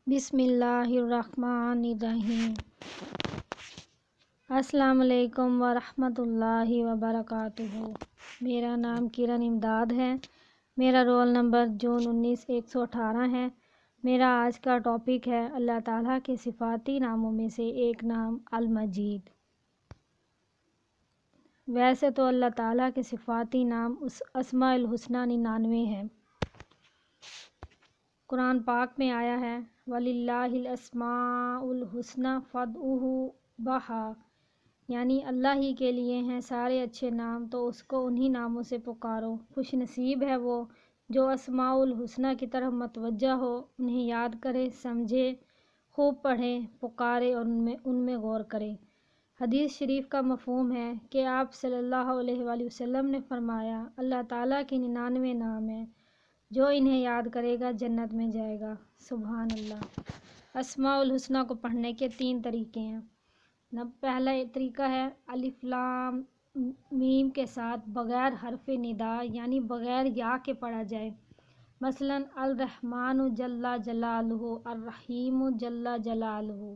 بسم اللہ الرحمن الرحیم۔ السلام علیکم ورحمۃ اللہ وبرکاتہ۔ میرا نام کرن امداد ہے۔ میرا رول نمبر جون 19/118 ہے۔ میرا آج کا ٹاپک ہے اللہ تعالیٰ کے صفاتی ناموں میں سے ایک نام المجید۔ ویسے تو اللہ تعالیٰ کے صفاتی نام اسماء الحسنی 99 ہیں۔ قرآن پاک میں آیا ہے وَلِلَّهِ الْأَسْمَاءُ الْحُسْنَى فَادْعُوهُ بِهَا، یعنی اللہ ہی کے لیے ہیں سارے اچھے نام، تو اس کو انہی ناموں سے پکارو۔ خوش نصیب ہے وہ جو اسماء الحسنی کی طرف متوجہ ہو، انہیں یاد کرے، سمجھے، خوب پڑھے، پکارے اور ان میں غور کرے۔ حدیث شریف کا مفہوم ہے کہ آپ صلی اللہ علیہ وآلہ وسلم نے فرمایا اللہ تعالیٰ کے 99 نام ہیں، جو انہیں یاد کرے گا جنت میں جائے گا۔ سبحان اللہ۔ اسماء الحسنی کو پڑھنے کے 3 طریقے ہیں۔ پہلا طریقہ ہے الف لام میم کے ساتھ بغیر حرف ندا، یعنی بغیر یا کے پڑھا جائے۔ مثلا الرحمن جل جلالہ، الرحیم جل جلالہ۔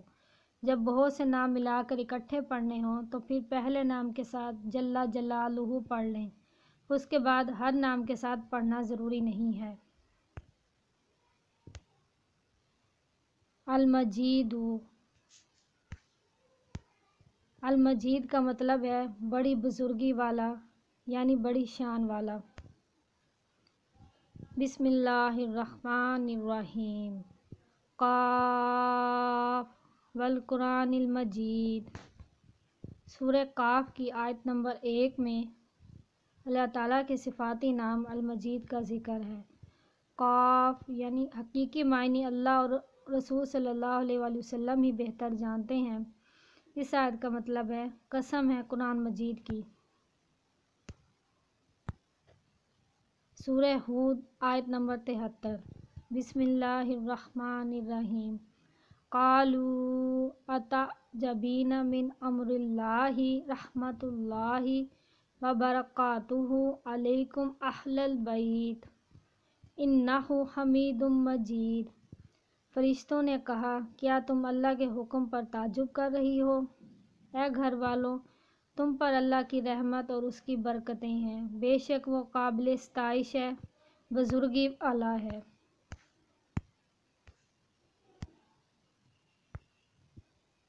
جب بہت سے نام ملا کر اکٹھے پڑھنے ہوں تو پھر پہلے نام کے ساتھ جل جلالہ پڑھ لیں، اس کے بعد ہر نام کے ساتھ پڑھنا ضروری نہیں ہے۔ المجید، المجید کا مطلب ہے بڑی بزرگی والا، یعنی بڑی شان والا۔ بسم اللہ الرحمن الرحیم۔ قاف والقرآن المجید۔ سورہ قاف کی آیت نمبر 1 میں اللہ تعالیٰ کے صفاتی نام المجید کا ذکر ہے۔ قاف یعنی حقیقی معنی اللہ اور رسول صلی اللہ علیہ وآلہ وسلم ہی بہتر جانتے ہیں۔ اس آیت کا مطلب ہے قسم ہے قرآن مجید کی۔ سورہ ہود آیت نمبر 73۔ بسم اللہ الرحمن الرحیم۔ قالوا اتعجبین من امر اللہ رحمۃ اللہ وبرکاتہ علیکم اہل البیت انہ حمید مجید۔ فرشتوں نے کہا کیا تم اللہ کے حکم پر تعجب کر رہی ہو؟ اے گھر والوں، تم پر اللہ کی رحمت اور اس کی برکتیں ہیں، بے شک وہ قابل ستائش ہے، بزرگی والا ہے۔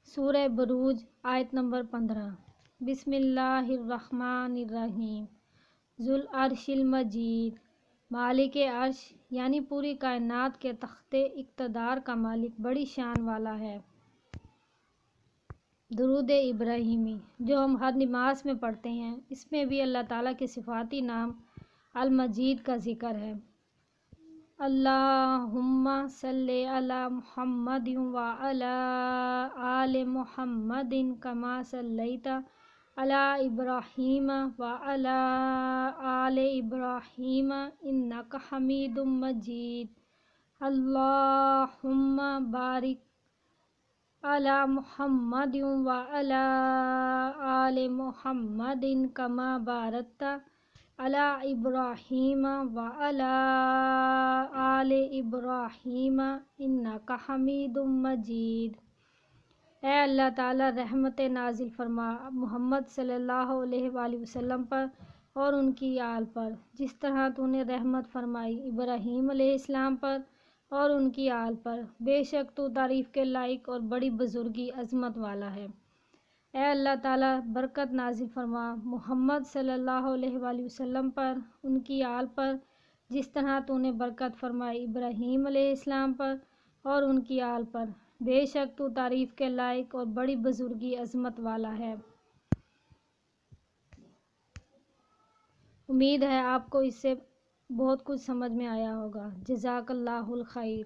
سورہ بروج آیت نمبر 15۔ بسم اللہ الرحمن الرحیم۔ ذو العرش المجید۔ مالک عرش یعنی پوری کائنات کے تخت اقتدار کا مالک بڑی شان والا ہے۔ درود ابراہیمی جو ہم ہر نماز میں پڑھتے ہیں، اس میں بھی اللہ تعالیٰ کے صفاتی نام المجید کا ذکر ہے۔ اللہم صلی علی محمد وعلی آل محمد کما صلیت علی ابراہیم وعلی آل ابراہیم انک حمید مجید۔ اللہم بارک علی محمد وعلی آل محمد کما بارکت علی ابراہیم وعلی آل ابراہیم انک حمید مجید۔ اے اللہ تعالیٰ رحمت نازل فرما محمد صلی اللہ علیہ وآلہ وسلم پر اور ان کی آل پر، جس طرح تو نے رحمت فرمائی ابراہیم علیہ السلام پر اور ان کی آل پر، بے شک تو تعریف کے لائق اور بڑی بزرگی عظمت والا ہے۔ اے اللہ تعالیٰ برکت نازل فرما محمد صلی اللہ علیہ وآلہ وسلم پر، ان کی آل پر، جس طرح تو نے برکت فرمائی ابراہیم علیہ السلام پر اور ان کی آل پر، بے شک تو تعریف کے لائق اور بڑی بزرگی عظمت والا ہے۔ امید ہے آپ کو اس سے بہت کچھ سمجھ میں آیا ہوگا۔ جزاک اللہ الخیر۔